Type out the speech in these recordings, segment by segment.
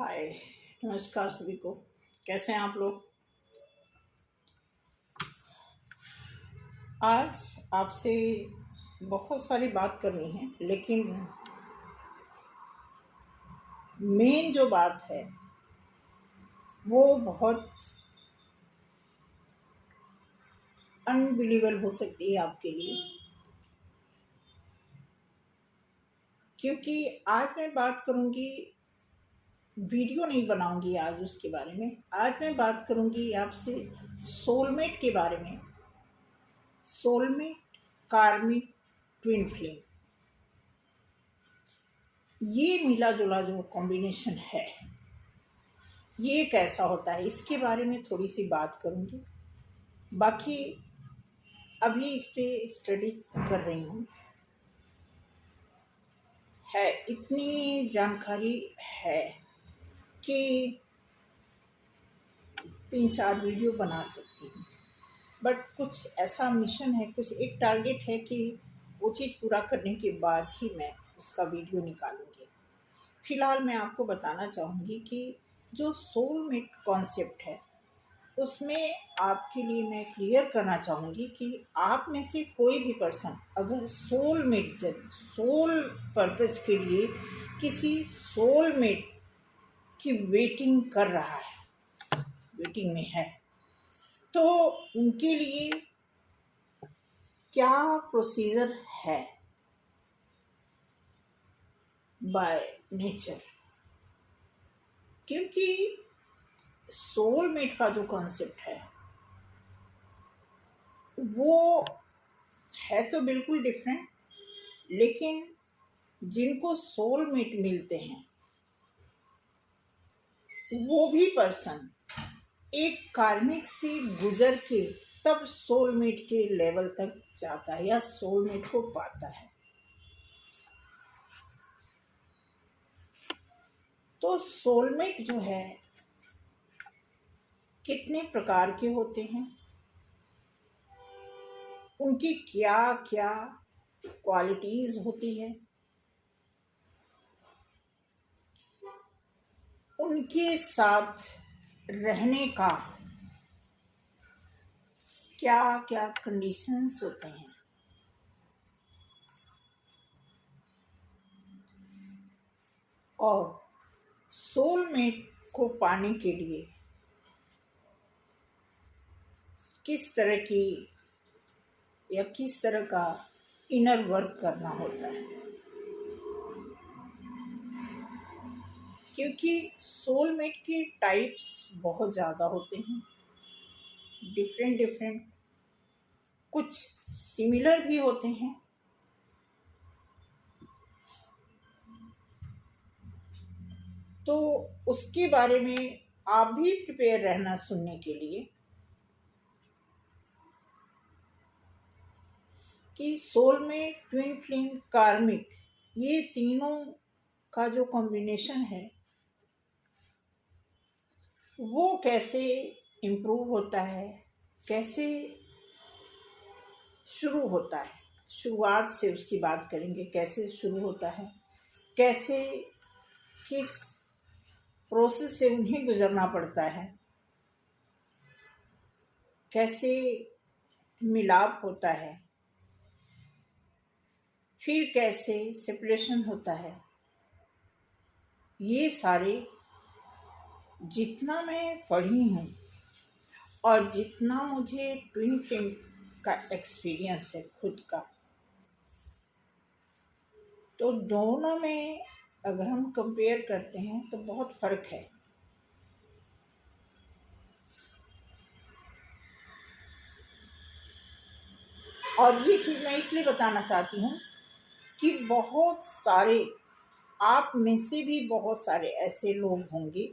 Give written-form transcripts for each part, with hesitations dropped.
हाय, नमस्कार सभी को। कैसे हैं आप लोग। आज आपसे बहुत सारी बात करनी है, लेकिन मेन जो बात है वो बहुत अनबिलीवेबल हो सकती है आपके लिए, क्योंकि आज मैं बात करूंगी, वीडियो नहीं बनाऊंगी आज उसके बारे में। आज मैं बात करूंगी आपसे सोलमेट के बारे में। सोलमेट, कार्मिक, ट्विन फ्लेम, ये मिला जुला जो कॉम्बिनेशन है, ये कैसा होता है, इसके बारे में थोड़ी सी बात करूंगी। बाकी अभी इस पे स्टडी कर रही हूँ। है इतनी जानकारी है कि 3-4 वीडियो बना सकती हूँ, बट कुछ ऐसा मिशन है, कुछ एक टारगेट है कि वो चीज़ पूरा करने के बाद ही मैं उसका वीडियो निकालूंगी। फिलहाल मैं आपको बताना चाहूँगी कि जो सोलमेट कॉन्सेप्ट है उसमें आपके लिए मैं क्लियर करना चाहूँगी कि आप में से कोई भी पर्सन अगर सोल पर्पज के लिए किसी सोलमेट की वेटिंग कर रहा है, वेटिंग में है, तो उनके लिए क्या प्रोसीजर है बाय नेचर। क्योंकि सोलमेट का जो कॉन्सेप्ट है वो है तो बिल्कुल डिफरेंट, लेकिन जिनको सोलमेट मिलते हैं वो भी पर्सन एक कार्मिक से गुजर के तब सोलमेट के लेवल तक जाता है या सोलमेट को पाता है। तो सोलमेट जो है कितने प्रकार के होते हैं, उनकी क्या क्या क्वालिटीज होती है, उनके साथ रहने का क्या क्या कंडीशंस होते हैं, और सोलमेट को पाने के लिए किस तरह की या किस तरह का इनर वर्क करना होता है। क्योंकि सोलमेट के टाइप्स बहुत ज़्यादा होते हैं, डिफरेंट, कुछ सिमिलर भी होते हैं। तो उसके बारे में आप भी प्रिपेयर रहना सुनने के लिए कि सोलमेट, ट्विन फ्लेम, कार्मिक, ये तीनों का जो कॉम्बिनेशन है वो कैसे इम्प्रूव होता है, कैसे शुरू होता है। शुरुआत से उसकी बात करेंगे, कैसे शुरू होता है, कैसे किस प्रोसेस से उन्हें गुजरना पड़ता है, कैसे मिलाप होता है, फिर कैसे सेपरेशन होता है। ये सारे जितना मैं पढ़ी हूँ और जितना मुझे ट्विन फ्लेम का एक्सपीरियंस है खुद का, तो दोनों में अगर हम कंपेयर करते हैं तो बहुत फर्क है। और ये चीज़ मैं इसलिए बताना चाहती हूँ कि बहुत सारे, आप में से भी बहुत सारे ऐसे लोग होंगे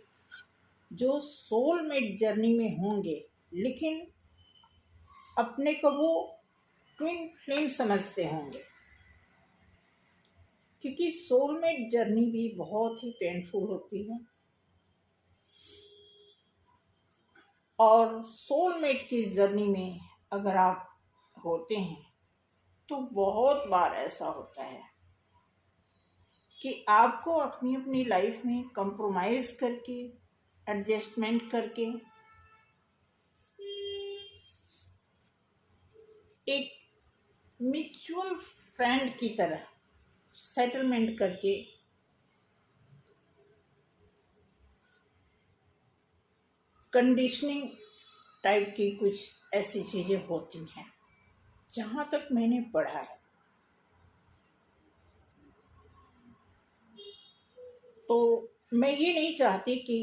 जो सोलमेट जर्नी में होंगे, लेकिन अपने को वो ट्विन फ्लेम समझते होंगे। क्योंकि सोलमेट जर्नी भी बहुत ही पेनफुल होती है, और सोलमेट की जर्नी में अगर आप होते हैं तो बहुत बार ऐसा होता है कि आपको अपनी अपनी लाइफ में कंप्रोमाइज करके, एडजस्टमेंट करके एक म्यूचुअल फ्रेंड की तरह सेटलमेंट करके कंडीशनिंग टाइप की कुछ ऐसी चीज़ें होती हैं, जहाँ तक मैंने पढ़ा है। तो मैं ये नहीं चाहती कि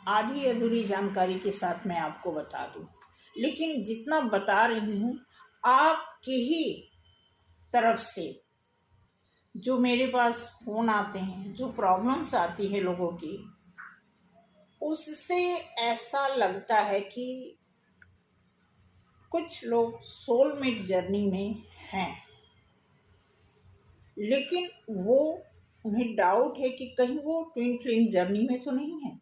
आधी अधूरी जानकारी के साथ मैं आपको बता दूं, लेकिन जितना बता रही हूँ आपकी ही तरफ से जो मेरे पास फ़ोन आते हैं, जो प्रॉब्लम्स आती है लोगों की, उससे ऐसा लगता है कि कुछ लोग सोलमेट जर्नी में हैं, लेकिन वो उन्हें डाउट है कि कहीं वो ट्विन फ्लेम जर्नी में तो नहीं है।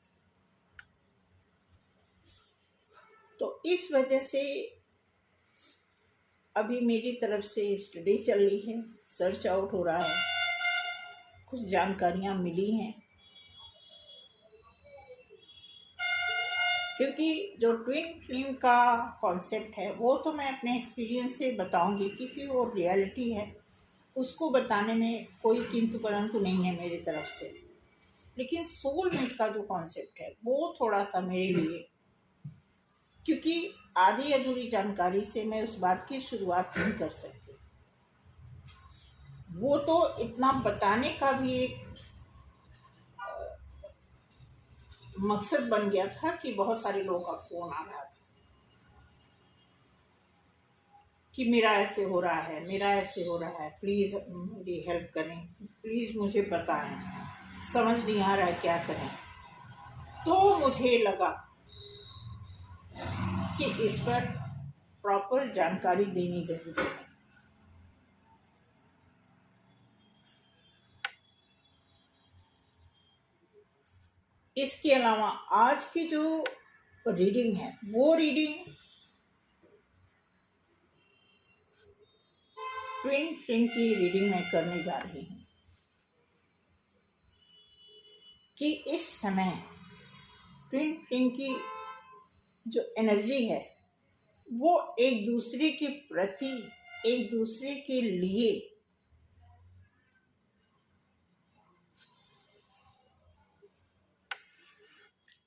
तो इस वजह से अभी मेरी तरफ से स्टडी चल रही है, सर्च आउट हो रहा है, कुछ जानकारियाँ मिली हैं, क्योंकि जो ट्विन फ्लेम का कॉन्सेप्ट है वो तो मैं अपने एक्सपीरियंस से बताऊंगी, क्योंकि वो रियलिटी है, उसको बताने में कोई किंतु परंतु नहीं है मेरी तरफ से। लेकिन सोलमेट का जो कॉन्सेप्ट है वो थोड़ा सा मेरे लिए, क्योंकि आधी अधूरी जानकारी से मैं उस बात की शुरुआत नहीं कर सकती, वो तो इतना बताने का भी एक मकसद बन गया था कि बहुत सारे लोगों का फोन आ रहा था कि मेरा ऐसे हो रहा है, मेरा ऐसे हो रहा है, प्लीज़ मेरी हेल्प करें, प्लीज़ मुझे बताएं, समझ नहीं आ रहा है क्या करें। तो मुझे लगा कि इस पर प्रॉपर जानकारी देनी जरूरी है। इसके अलावा आज की जो रीडिंग है वो रीडिंग ट्विन फ्लेम की रीडिंग मैं करने जा रही हूँ कि इस समय ट्विन फ्लेम की जो एनर्जी है वो एक दूसरे के प्रति, एक दूसरे के लिए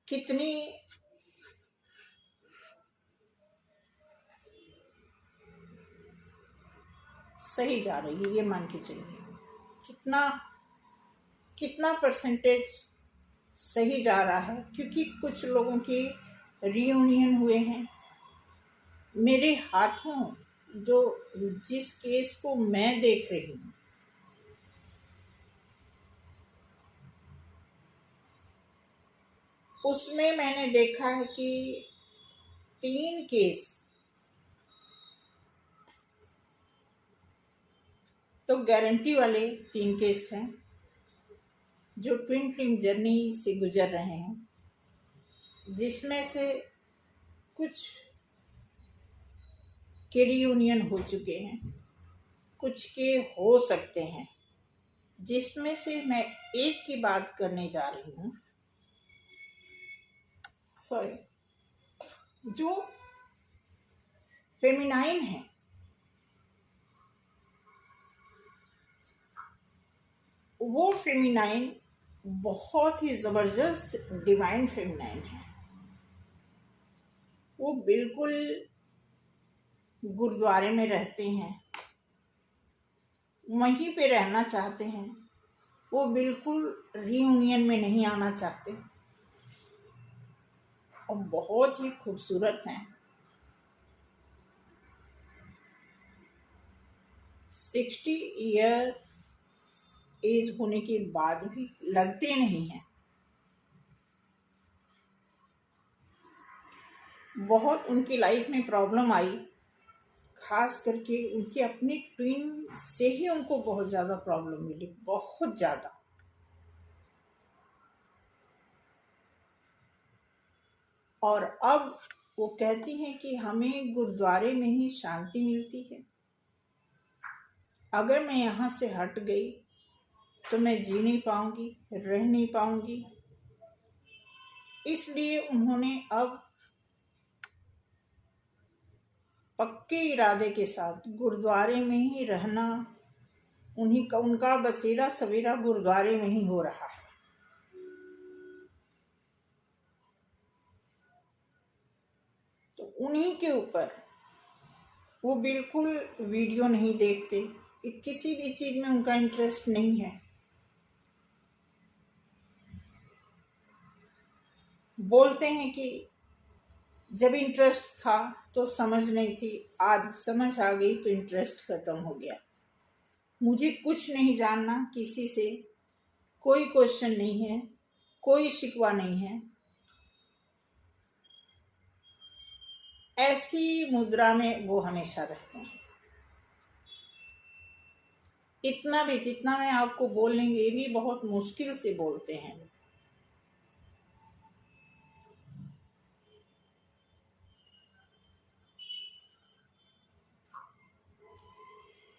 कितनी सही जा रही है, ये मान के चलिए कितना कितना परसेंटेज सही जा रहा है। क्योंकि कुछ लोगों के रियूनियन हुए हैं, मेरे हाथों जो जिस केस को मैं देख रही हूँ उसमें मैंने देखा है कि 3 केस तो गारंटी वाले 3 केस हैं जो ट्विन फ्लेम जर्नी से गुजर रहे हैं, जिसमें से कुछ के रियूनियन हो चुके हैं, कुछ के हो सकते हैं, जिसमें से मैं एक की बात करने जा रही हूँ। सॉरी, जो फेमिनाइन है, वो फेमिनाइन बहुत ही ज़बरदस्त डिवाइन फेमिनाइन है। वो बिल्कुल गुरुद्वारे में रहते हैं, वहीं पे रहना चाहते हैं, वो बिल्कुल रियूनियन में नहीं आना चाहते और बहुत ही खूबसूरत हैं। 60 ईयर एज होने के बाद भी लगते नहीं हैं। बहुत उनकी लाइफ में प्रॉब्लम आई, खास करके उनके अपने ट्विन से ही उनको बहुत ज़्यादा प्रॉब्लम मिली, बहुत ज़्यादा। और अब वो कहती हैं कि हमें गुरुद्वारे में ही शांति मिलती है, अगर मैं यहाँ से हट गई तो मैं जी नहीं पाऊंगी, रह नहीं पाऊंगी। इसलिए उन्होंने अब पक्के इरादे के साथ गुरुद्वारे में ही रहना, उनका बसेरा सवेरा गुरुद्वारे में ही हो रहा है। तो उन्हीं के ऊपर वो बिल्कुल वीडियो नहीं देखते, किसी भी चीज में उनका इंटरेस्ट नहीं है। बोलते हैं कि जब इंटरेस्ट था तो समझ नहीं थी, आज समझ आ गई तो इंटरेस्ट खत्म हो गया। मुझे कुछ नहीं जानना किसी से, कोई क्वेश्चन नहीं है, कोई शिकवा नहीं है। ऐसी मुद्रा में वो हमेशा रहते हैं। इतना भी जितना मैं आपको बोलेंगे भी बहुत मुश्किल से बोलते हैं।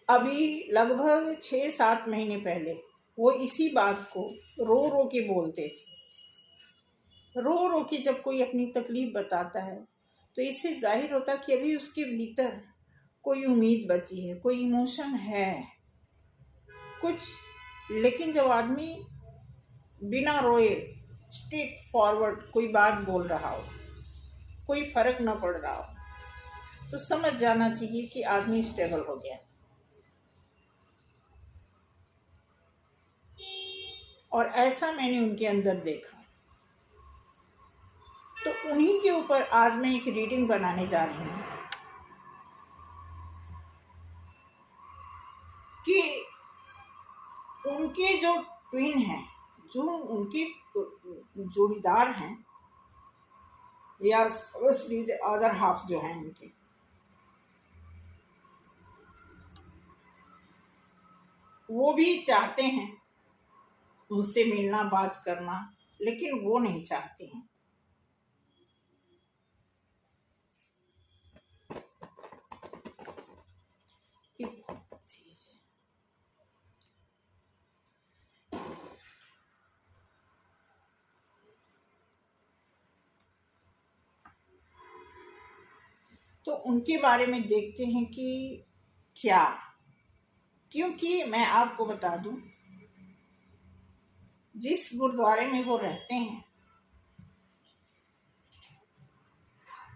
अभी लगभग 6-7 महीने पहले वो इसी बात को रो रो के बोलते थे। रो रो के जब कोई अपनी तकलीफ बताता है तो इससे जाहिर होता कि अभी उसके भीतर कोई उम्मीद बची है, कोई इमोशन है कुछ। लेकिन जब आदमी बिना रोए स्ट्रेट फॉरवर्ड कोई बात बोल रहा हो, कोई फर्क न पड़ रहा हो, तो समझ जाना चाहिए कि आदमी स्टेबल हो गया। और ऐसा मैंने उनके अंदर देखा। तो उन्हीं के ऊपर आज मैं एक रीडिंग बनाने जा रही हूँ कि उनके जो ट्विन हैं, जो उनके जोड़ीदार हैं, या अदर हाफ जो हैं उनके, वो भी चाहते हैं उनसे मिलना, बात करना, लेकिन वो नहीं चाहते हैं। तो उनके बारे में देखते हैं कि क्या, क्योंकि मैं आपको बता दूं, जिस गुरुद्वारे में वो रहते हैं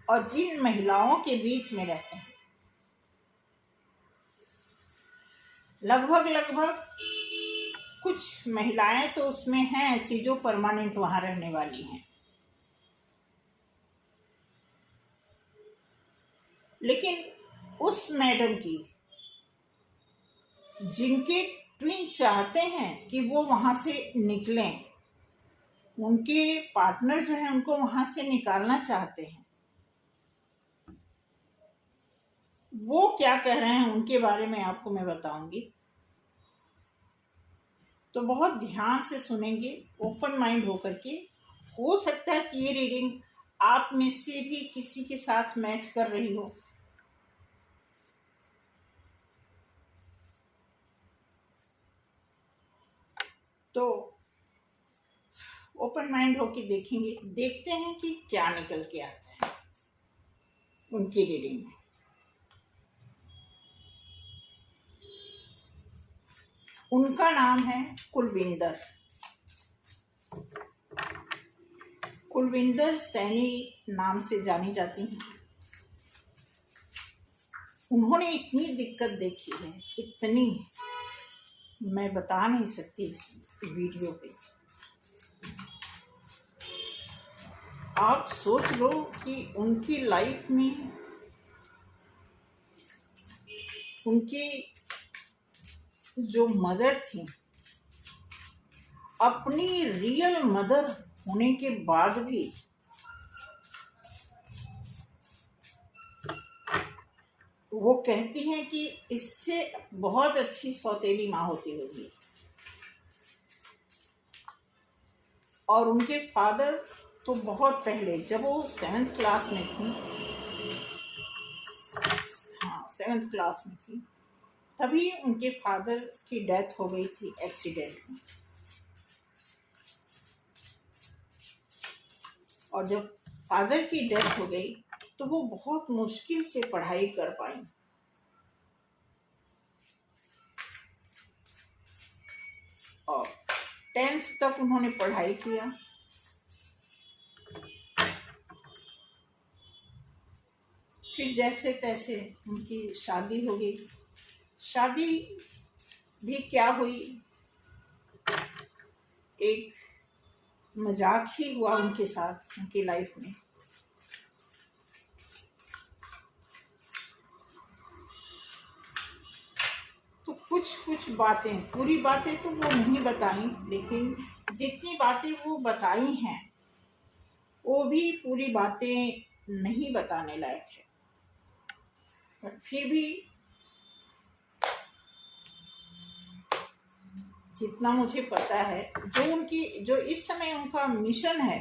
और जिन महिलाओं के बीच में रहते हैं, लगभग कुछ महिलाएं तो उसमें हैं ऐसी जो परमानेंट वहां रहने वाली हैं, लेकिन उस मैडम की, जिनके ट्विन चाहते हैं कि वो वहां से निकलें, उनके पार्टनर जो है उनको वहां से निकालना चाहते हैं, वो क्या कह रहे हैं उनके बारे में आपको मैं बताऊंगी। तो बहुत ध्यान से सुनेंगे, ओपन माइंड होकर के। हो सकता है कि ये रीडिंग आप में से भी किसी के साथ मैच कर रही हो। तो ओपन माइंड होके देखेंगे, देखते हैं कि क्या निकल के आता है उनकी रीडिंग में। उनका नाम है कुलविंदर। कुलविंदर सैनी नाम से जानी जाती हैं। उन्होंने इतनी दिक्कत देखी है, इतनी मैं बता नहीं सकती इस वीडियो पे। आप सोच लो कि उनकी लाइफ में उनकी जो मदर थी, अपनी रियल मदर होने के बाद भी वो कहती हैं कि इससे बहुत अच्छी सौतेली माँ होती होगी। और उनके फादर तो बहुत पहले, जब वो 7th क्लास में थी, हाँ 7th क्लास में थी, तभी उनके फादर की डेथ हो गई थी एक्सीडेंट में। और जब फादर की डेथ हो गई तो वो बहुत मुश्किल से पढ़ाई कर पाई। और 10th तक उन्होंने पढ़ाई किया। फिर जैसे तैसे उनकी शादी हो गई। शादी भी क्या हुई, एक मजाक ही हुआ उनके साथ, उनकी लाइफ में। तो कुछ बातें, पूरी बातें तो वो नहीं बताई, लेकिन जितनी बातें वो बताई हैं वो भी पूरी बातें नहीं बताने लायक है। पर फिर भी जितना मुझे पता है, जो इस समय उनका मिशन है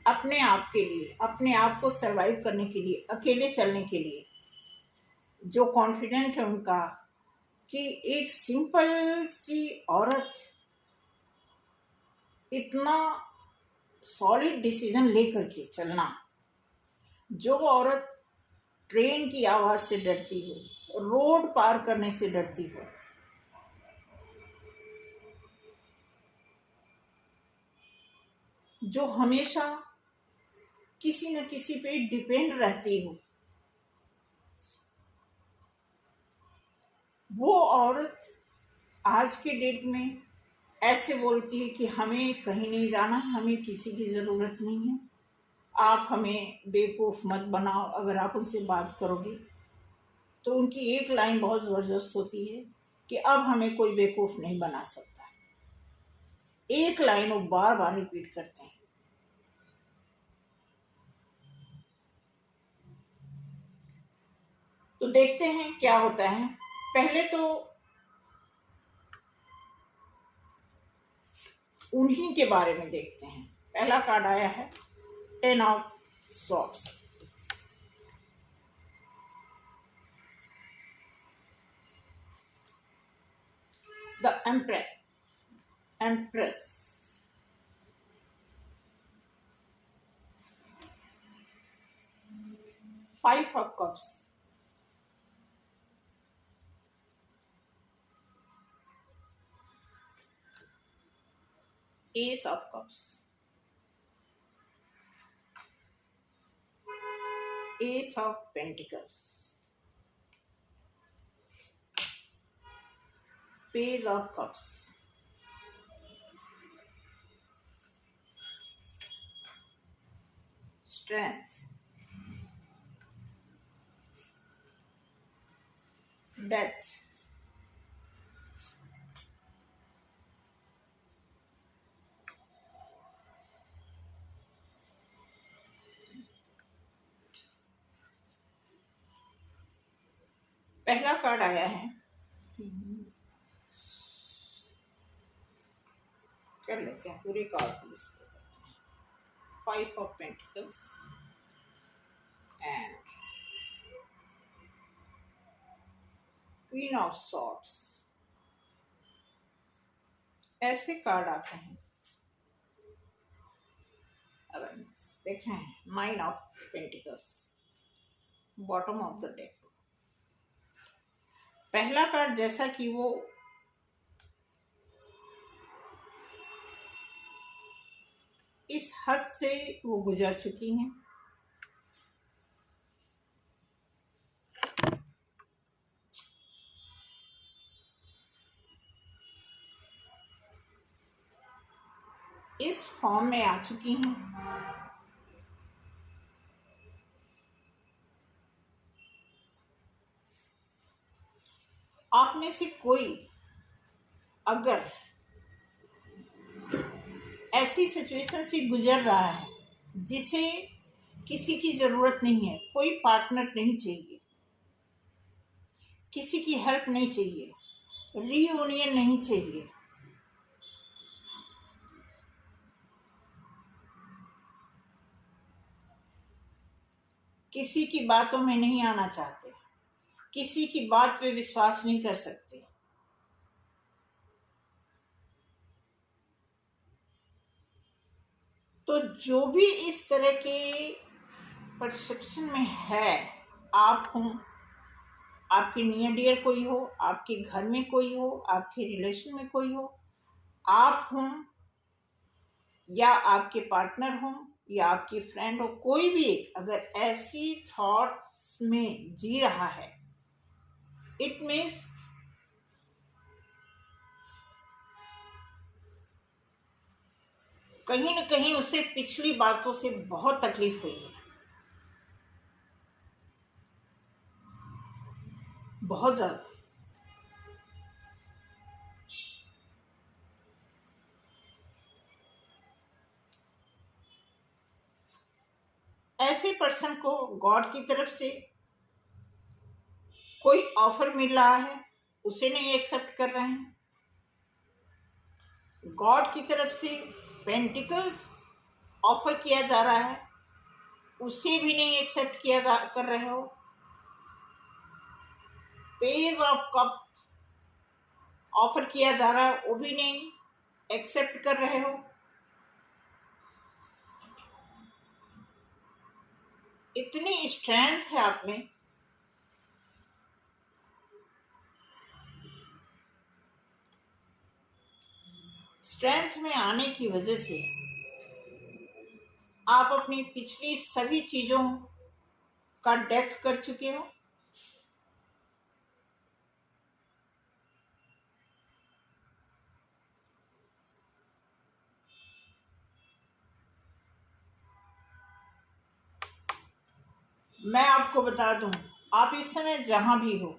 अपने आप के लिए, अपने आप को सरवाइव करने के लिए, अकेले चलने के लिए, जो कॉन्फिडेंट है उनका कि एक सिंपल सी औरत इतना सॉलिड डिसीजन लेकर के चलना, जो औरत ट्रेन की आवाज से डरती हो, रोड पार करने से डरती हो, जो हमेशा किसी न किसी पे डिपेंड रहती हो, वो औरत आज के डेट में ऐसे बोलती है कि हमें कहीं नहीं जाना, हमें किसी की ज़रूरत नहीं है, आप हमें बेवकूफ़ मत बनाओ। अगर आप उनसे बात करोगे तो उनकी एक लाइन बहुत ज़बरदस्त होती है कि अब हमें कोई बेवकूफ़ नहीं बना सकता। एक लाइन वो बार बार रिपीट करते हैं। तो देखते हैं क्या होता है। पहले तो उन्हीं के बारे में देखते हैं। पहला कार्ड आया है 10 of swords. The empress, 5 of cups, Ace of Cups, Ace of Pentacles, Page of Cups, Strength, Death, पहला कार्ड आया है, कर लेते हैं पूरे कार्ड को डिस्प्ले करते हैं। 5 of pentacles and queen of swords. ऐसे कार्ड आते हैं। अब देखें 9 of pentacles, bottom of the deck. पहला कार्ड जैसा कि वो इस हद से वो गुजर चुकी हैं। इस फॉर्म में आ चुकी हैं। आप में से कोई अगर ऐसी सिचुएशन से गुजर रहा है जिसे किसी की जरूरत नहीं है, कोई पार्टनर नहीं चाहिए, किसी की हेल्प नहीं चाहिए, रीयूनियन नहीं चाहिए, किसी की बातों में नहीं आना चाहते, किसी की बात पे विश्वास नहीं कर सकते। तो जो भी इस तरह के परसेप्शन में है, आप हों, आपके नियर डियर कोई हो, आपके घर में कोई हो, आपके रिलेशन में कोई हो, आप हों या आपके पार्टनर हों या आपकी फ्रेंड हो, कोई भी अगर ऐसी थॉट्स में जी रहा है, इट मीन्स कहीं न कहीं उसे पिछली बातों से बहुत तकलीफ हुई है, बहुत ज्यादा। ऐसे पर्सन को गॉड की तरफ से कोई ऑफर मिल रहा है, उसे नहीं एक्सेप्ट कर रहे हैं। गॉड की तरफ से पेंटिकल्स ऑफर किया जा रहा है, उसे भी नहीं एक्सेप्ट कर रहे हो। पेज ऑफ कप ऑफर किया जा रहा है, वो भी नहीं एक्सेप्ट कर रहे हो। इतनी स्ट्रेंथ है आप में, स्ट्रेंथ में आने की वजह से आप अपनी पिछली सभी चीजों का डेथ कर चुके हो। मैं आपको बता दूं, आप इस समय जहां भी हो,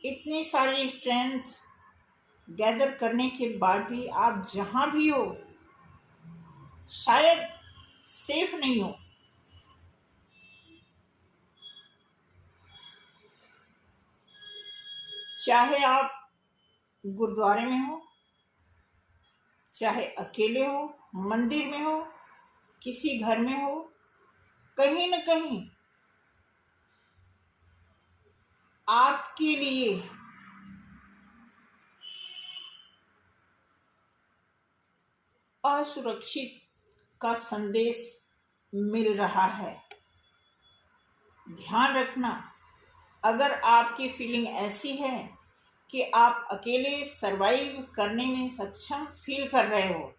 इतनी सारी स्ट्रेंथ गैदर करने के बाद भी आप जहां भी हो शायद सेफ नहीं हो। चाहे आप गुरुद्वारे में हो, चाहे अकेले हो, मंदिर में हो, किसी घर में हो, कहीं न कहीं आपके लिए असुरक्षित का संदेश मिल रहा है। ध्यान रखना, अगर आपकी फीलिंग ऐसी है कि आप अकेले सरवाइव करने में सक्षम फील कर रहे हो,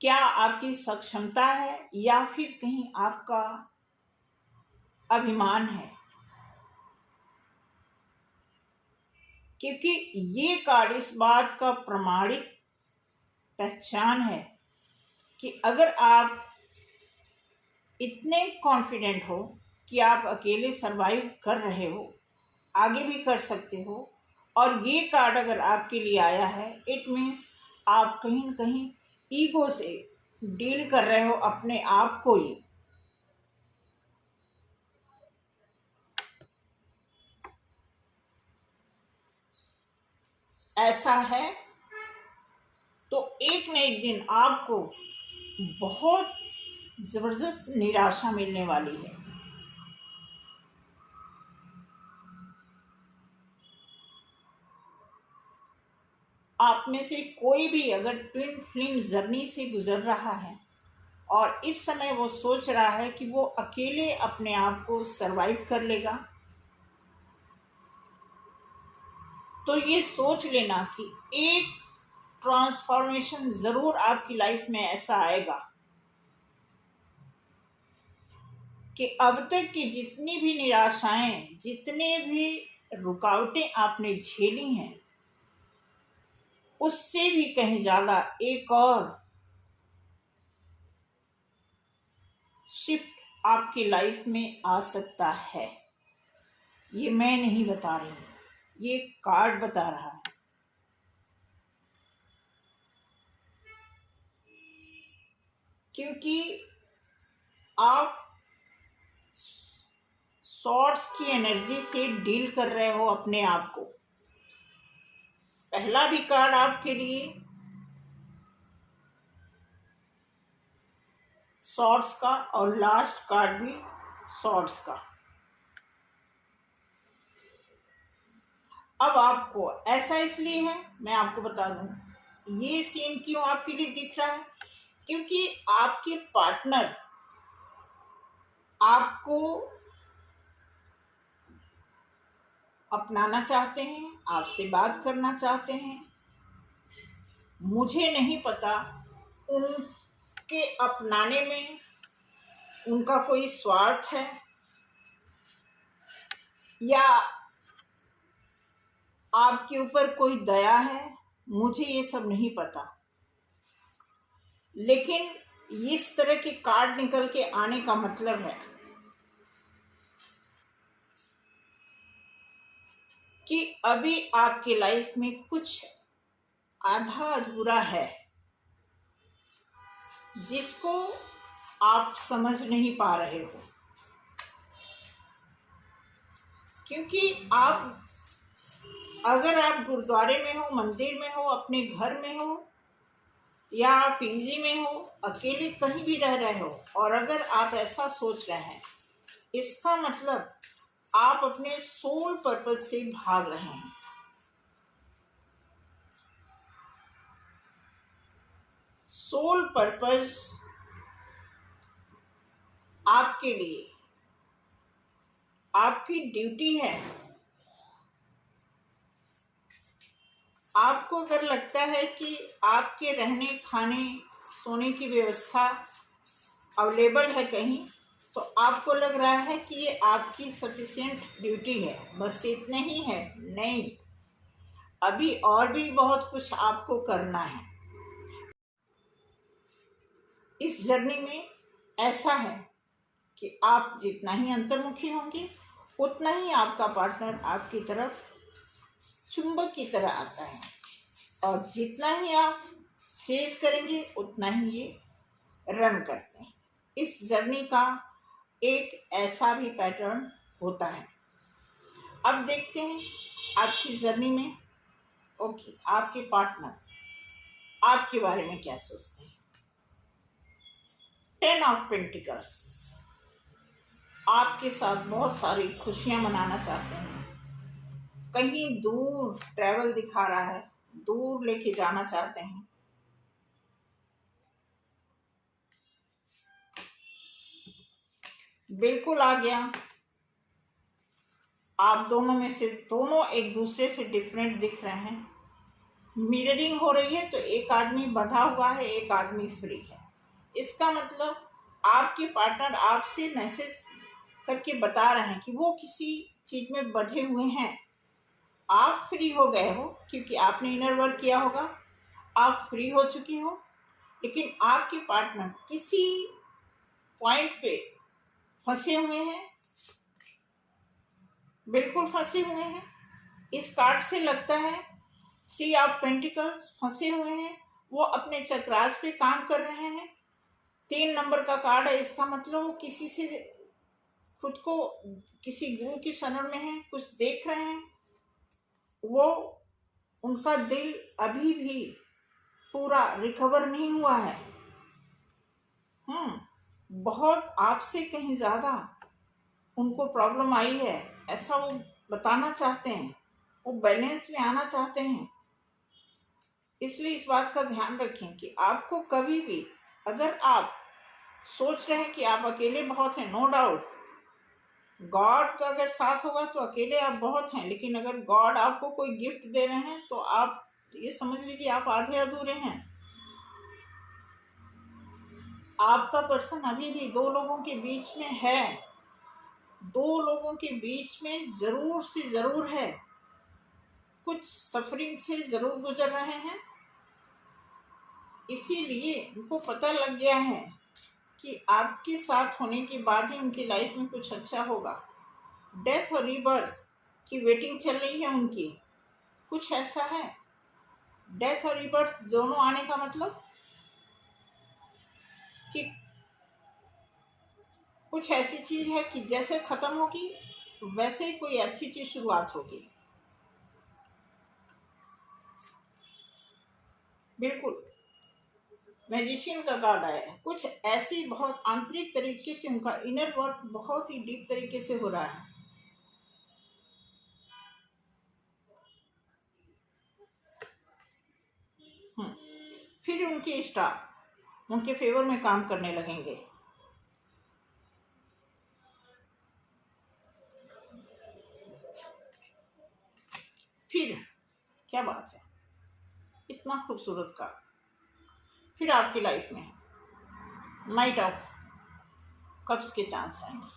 क्या आपकी सक्षमता है या फिर कहीं आपका अभिमान है? क्योंकि ये कार्ड इस बात का प्रमाणित पहचान है कि अगर आप इतने कॉन्फिडेंट हो कि आप अकेले सरवाइव कर रहे हो, आगे भी कर सकते हो, और ये कार्ड अगर आपके लिए आया है, इट मीन्स आप कहीं न कहीं ईगो से डील कर रहे हो अपने आप को ही। ऐसा है तो एक न एक दिन आपको बहुत जबरदस्त निराशा मिलने वाली है। आप में से कोई भी अगर ट्विन फ्लेम जर्नी से गुजर रहा है और इस समय वो सोच रहा है कि वो अकेले अपने आप को सरवाइव कर लेगा, तो ये सोच लेना कि एक ट्रांसफॉर्मेशन जरूर आपकी लाइफ में ऐसा आएगा कि अब तक की जितनी भी निराशाएं, जितने भी रुकावटें आपने झेली हैं, उससे भी कहीं ज्यादा एक और शिफ्ट आपकी लाइफ में आ सकता है। ये मैं नहीं बता रही हूं, ये कार्ड बता रहा है। क्योंकि आप सॉर्ट्स की एनर्जी से डील कर रहे हो अपने आप को। पहला भी कार्ड आपके लिए शॉर्ट्स का और लास्ट कार्ड भी शॉर्ट्स का। अब आपको ऐसा इसलिए है, मैं आपको बता दूं, ये सीन क्यों आपके लिए दिख रहा है, क्योंकि आपके पार्टनर आपको अपनाना चाहते हैं, आपसे बात करना चाहते हैं। मुझे नहीं पता उनके अपनाने में उनका कोई स्वार्थ है या आपके ऊपर कोई दया है, मुझे ये सब नहीं पता। लेकिन इस तरह के कार्ड निकल के आने का मतलब है कि अभी आपके लाइफ में कुछ आधा अधूरा है जिसको आप समझ नहीं पा रहे हो, क्योंकि आप अगर आप गुरुद्वारे में हो, मंदिर में हो, अपने घर में हो या पीजी में हो, अकेले कहीं भी रह रहे हो, और अगर आप ऐसा सोच रहे हैं, इसका मतलब आप अपने सोल पर्पस से भाग रहे हैं। सोल पर्पस आपके लिए आपकी ड्यूटी है। आपको अगर लगता है कि आपके रहने खाने सोने की व्यवस्था अवेलेबल है कहीं, तो आपको लग रहा है कि ये आपकी सफिशिएंट ड्यूटी है, बस इतना ही है। नहीं, अभी और भी बहुत कुछ आपको करना है। इस जर्नी में ऐसा है कि आप जितना ही अंतर्मुखी होंगे, उतना ही आपका पार्टनर आपकी तरफ चुंबक की तरह आता है, और जितना ही आप चेज करेंगे उतना ही ये रन करते हैं। इस जर्नी का एक ऐसा भी पैटर्न होता है। अब देखते हैं आपकी जर्नी में आपके पार्टनर आपके बारे में क्या सोचते हैं। 10 ऑफ पेंटिकल्स आपके साथ बहुत सारी खुशियां मनाना चाहते हैं, कहीं दूर ट्रैवल दिखा रहा है, दूर लेके जाना चाहते हैं। बिल्कुल आ गया। आप दोनों में से दोनों एक दूसरे से डिफरेंट दिख रहे हैं। मिररिंग हो रही है, तो एक आदमी बंधा हुआ है, एक आदमी फ्री है। इसका मतलब आपके पार्टनर आपसे मैसेज करके बता रहे हैं कि वो किसी चीज में बंधे हुए हैं। आप फ्री हो गए हो क्योंकि आपने इनर वर्क किया होगा, आप फ्री हो चुकी हो, लेकिन आपके पार्टनर किसी पॉइंट पे फंसे हुए हैं, बिल्कुल फंसे हुए हैं। इस कार्ड से लगता है 3 ऑफ पेंटिकल्स फंसे हुए हैं, वो अपने चक्रास पे काम कर रहे हैं। 3 नंबर का कार्ड है, इसका मतलब वो किसी से खुद को किसी गुरु की शरण में है, कुछ देख रहे हैं। वो उनका दिल अभी भी पूरा रिकवर नहीं हुआ है। बहुत आपसे कहीं ज्यादा उनको प्रॉब्लम आई है, ऐसा वो बताना चाहते हैं। वो बैलेंस में आना चाहते हैं। इसलिए इस बात का ध्यान रखें कि आपको कभी भी, अगर आप सोच रहे हैं कि आप अकेले बहुत हैं, नो डाउट गॉड का अगर साथ होगा तो अकेले आप बहुत हैं, लेकिन अगर गॉड आपको कोई गिफ्ट दे रहे हैं तो आप ये समझ लीजिए आप आधे अधूरे हैं। आपका पर्सन अभी भी 2 लोगों के बीच में है, 2 लोगों के बीच में जरूर से जरूर है, कुछ सफरिंग से जरूर गुजर रहे हैं। इसीलिए उनको पता लग गया है कि आपके साथ होने के बाद ही उनकी लाइफ में कुछ अच्छा होगा। डेथ और रीबर्थ की वेटिंग चल रही है उनकी, कुछ ऐसा है। डेथ और रीबर्थ दोनों आने का मतलब कि कुछ ऐसी चीज है कि जैसे खत्म होगी वैसे ही कोई अच्छी चीज शुरुआत होगी। बिल्कुल मैजिशियन का कार्ड आया है। कुछ ऐसी बहुत आंतरिक तरीके से उनका इनर वर्क बहुत ही डीप तरीके से हो रहा है। फिर उनके स्टार उनके फेवर में काम करने लगेंगे। फिर क्या बात है, इतना खूबसूरत का। फिर आपकी लाइफ में नाइट ऑफ कप्स के चांस आएंगे।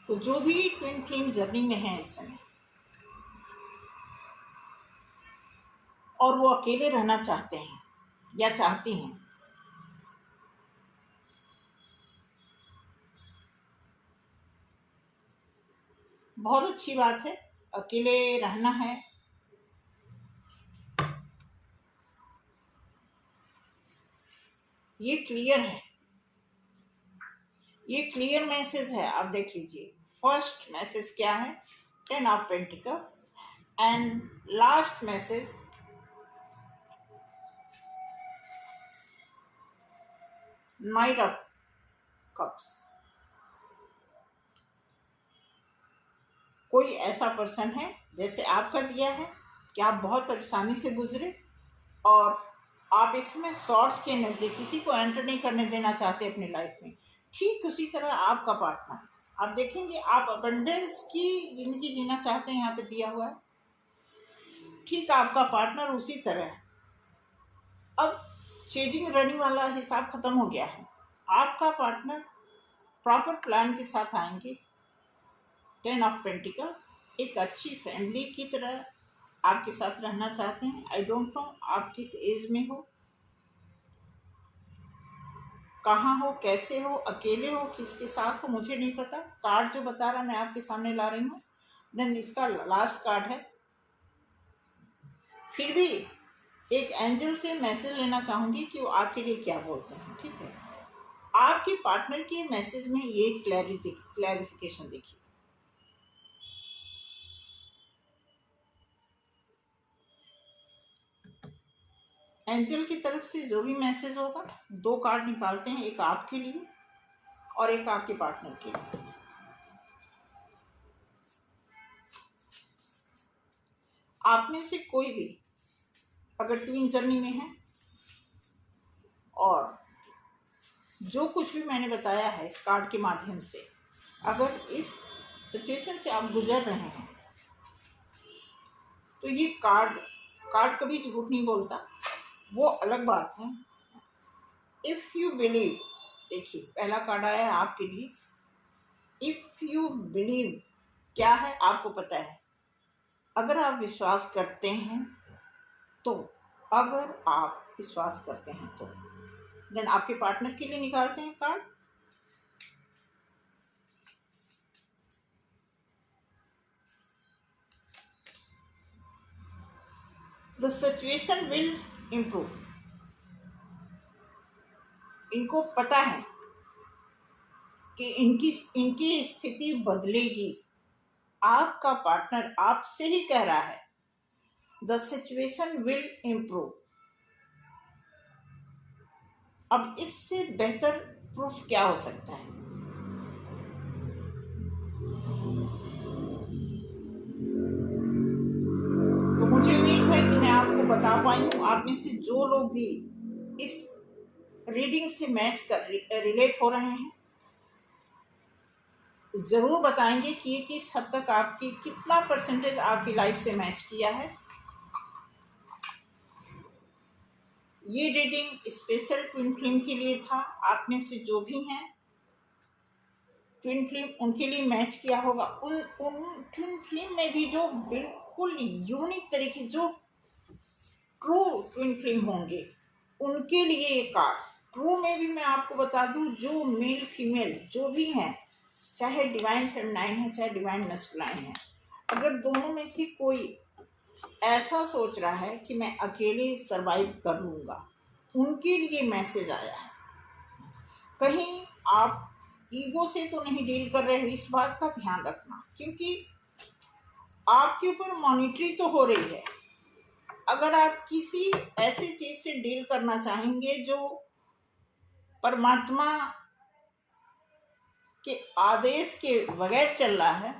तो जो भी ट्विन फ्लेम जर्नी में है इस समय और वो अकेले रहना चाहते हैं या चाहती हैं, बहुत अच्छी बात है, अकेले रहना है। ये क्लियर है, ये क्लियर मैसेज है। आप देख लीजिए फर्स्ट मैसेज क्या है, 10 of pentacles and last message night of cups. कोई ऐसा पर्सन है जैसे आपका दिया है कि आप बहुत परेशानी से गुजरे और आप इसमें शॉर्ट्स की एनर्जी किसी को एंटर नहीं करने देना चाहते अपनी लाइफ में। ठीक उसी तरह आपका पार्टनर, आप देखेंगे आप अबंडेंस की ज़िंदगी जीना चाहते हैं, यहाँ पे दिया हुआ है। ठीक आपका पार्टनर उसी तरह है। अब चेजिंग रनिंग वाला हिसाब खत्म हो गया है। आपका पार्टनर प्रॉपर प्लान के साथ आएंगे। 10 ऑफ पेंटिकल्स, एक अच्छी फैमिली की तरह आपके साथ रहना चाहते हैं। आई डोंट नो आप किस एज में हो, कहाँ हो, कैसे हो, अकेले हो, किसके साथ हो, मुझे नहीं पता। कार्ड जो बता रहा मैं आपके सामने ला रही हूँ। देन इसका लास्ट कार्ड है। फिर भी एक एंजल से मैसेज लेना चाहूँगी कि वो आपके लिए क्या बोलते हैं। ठीक है, आपके पार्टनर के मैसेज में ये क्लैरिफिकेशन देखिए। एंजल की तरफ से जो भी मैसेज होगा, 2 कार्ड निकालते हैं, एक आपके लिए और एक आपके पार्टनर के लिए। आप में से कोई भी अगर ट्विन जर्नी में है और जो कुछ भी मैंने बताया है इस कार्ड के माध्यम से, अगर इस सिचुएशन से आप गुजर रहे हैं तो ये कार्ड कभी झूठ नहीं बोलता, वो अलग बात है। इफ़ यू बिलीव, देखिए पहला कार्ड आया है आपके लिए। इफ़ यू बिलीव क्या है आपको पता है। अगर आप विश्वास करते हैं तो, अगर आप विश्वास करते हैं तो देन आपके पार्टनर के लिए निकालते हैं card. The situation will improve. इनको पता है कि इनकी स्थिति बदलेगी। आपका पार्टनर आपसे ही कह रहा है द सिचुएशन विल इम्प्रूव। अब इससे बेहतर प्रूफ क्या हो सकता है। तो मुझे उम्मीद है कि मैं आपको बता पाई हूँ। आप में से जो लोग भी इस रीडिंग से मैच कर रिलेट हो रहे हैं, ज़रूर बताएंगे कि ये किस हद तक आपकी, कितना परसेंटेज आपकी लाइफ से मैच किया है। ये रीडिंग स्पेशल ट्विन फ्लेम के लिए था। आप में से जो भी हैं ट्विन फ्लेम, उनके लिए मैच किया होगा। उन ट्विन फ्लेम में भी जो बिल्कुल यूनिक तरीके, जो ट्रू ट्विन फ्लेम होंगे, उनके लिए ये कार्ड। ट्रू में भी मैं आपको बता दूं, जो मेल फीमेल जो भी हैं, चाहे डिवाइन फेमिनाइन है चाहे डिवाइन मैस्कुलाइन है, अगर दोनों में से कोई ऐसा सोच रहा है कि मैं अकेले सरवाइव कर लूँगा, उनके लिए मैसेज आया है। कहीं आप ईगो से तो नहीं डील कर रहे हो, इस बात का ध्यान रखना, क्योंकि आपके ऊपर मॉनिटरी तो हो रही है। अगर आप किसी ऐसी चीज से डील करना चाहेंगे जो परमात्मा के आदेश के बगैर चल रहा है,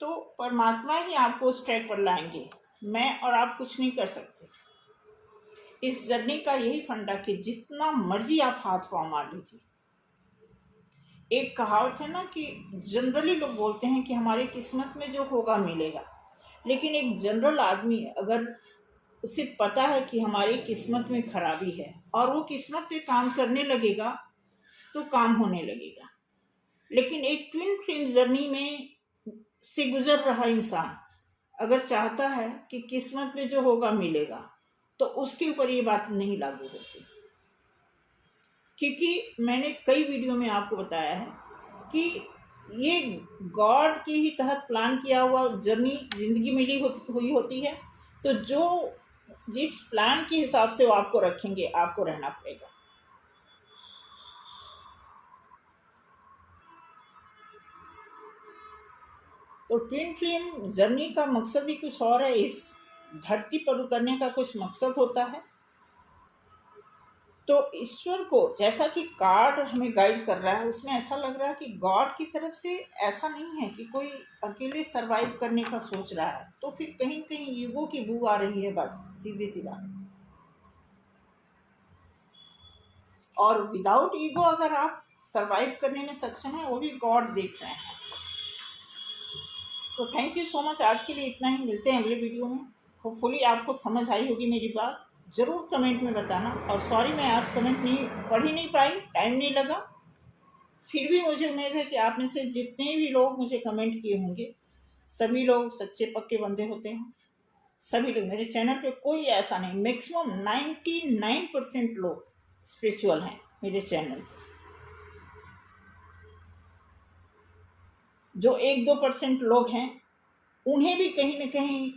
तो परमात्मा ही आपको उस ट्रैक पर लाएंगे। मैं और आप कुछ नहीं कर सकते। इस जर्नी का यही फंडा कि जितना मर्जी आप हाथ पाँव मार लीजिए। एक कहावत है ना कि जनरली लोग बोलते हैं कि हमारी किस्मत में जो होगा मिलेगा, लेकिन एक जनरल आदमी अगर उसे पता है कि हमारी किस्मत में खराबी है और वो किस्मत पे काम करने लगेगा तो काम होने लगेगा। लेकिन एक ट्विन फ्लेम जर्नी में से गुजर रहा इंसान अगर चाहता है कि किस्मत में जो होगा मिलेगा, तो उसके ऊपर ये बात नहीं लागू होती। क्योंकि मैंने कई वीडियो में आपको बताया है कि ये गॉड के ही तहत प्लान किया हुआ जर्नी जिंदगी मिली हुई होती है। तो जो जिस प्लान के हिसाब से वो आपको रखेंगे, आपको रहना पड़ेगा। तो ट्विन फ्लेम जर्नी का मकसद ही कुछ और है। इस धरती पर उतरने का कुछ मकसद होता है। तो ईश्वर को जैसा कि कार्ड हमें गाइड कर रहा है, उसमें ऐसा लग रहा है कि गॉड की तरफ से ऐसा नहीं है कि कोई अकेले सरवाइव करने का सोच रहा है। तो फिर कहीं कहीं ईगो की बू आ रही है, बस सीधी सी बात। और विदाउट ईगो अगर आप सरवाइव करने में सक्षम है, वो भी गॉड देख रहे हैं। तो थैंक यू सो मच। आज के लिए इतना ही। मिलते हैं अगले वीडियो में। होपफुली आपको समझ आई होगी मेरी बात। ज़रूर कमेंट में बताना। और सॉरी मैं आज कमेंट पढ़ ही नहीं पाई, टाइम नहीं लगा। फिर भी मुझे उम्मीद है कि आप में से जितने भी लोग मुझे कमेंट किए होंगे, सभी लोग सच्चे पक्के बंदे होते हैं। सभी लोग मेरे चैनल पे कोई ऐसा नहीं, मैक्सिमम 99% लोग स्पिरिचुअल हैं मेरे चैनल पे। जो 1-2% लोग हैं, उन्हें भी कहीं न कहीं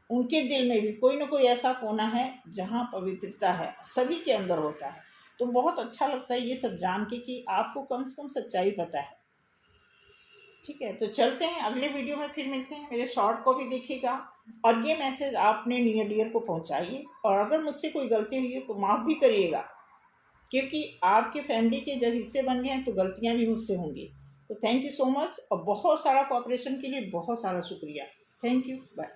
उनके दिल में भी कोई ना कोई ऐसा कोना है जहाँ पवित्रता है, सभी के अंदर होता है। तो बहुत अच्छा लगता है ये सब जान के कि आपको कम से कम सच्चाई पता है। ठीक है, तो चलते हैं अगले वीडियो में, फिर मिलते हैं। मेरे शॉर्ट को भी देखिएगा और ये मैसेज आपने नियर डियर को पहुँचाइए। और अगर मुझसे कोई गलती हुई है तो माफ़ भी करिएगा, क्योंकि आपके फैमिली के जब हिस्से बन गए हैं तो गलतियाँ भी मुझसे होंगी। तो थैंक यू सो मच और बहुत सारा कोऑपरेशन के लिए बहुत सारा शुक्रिया। Thank you, bye.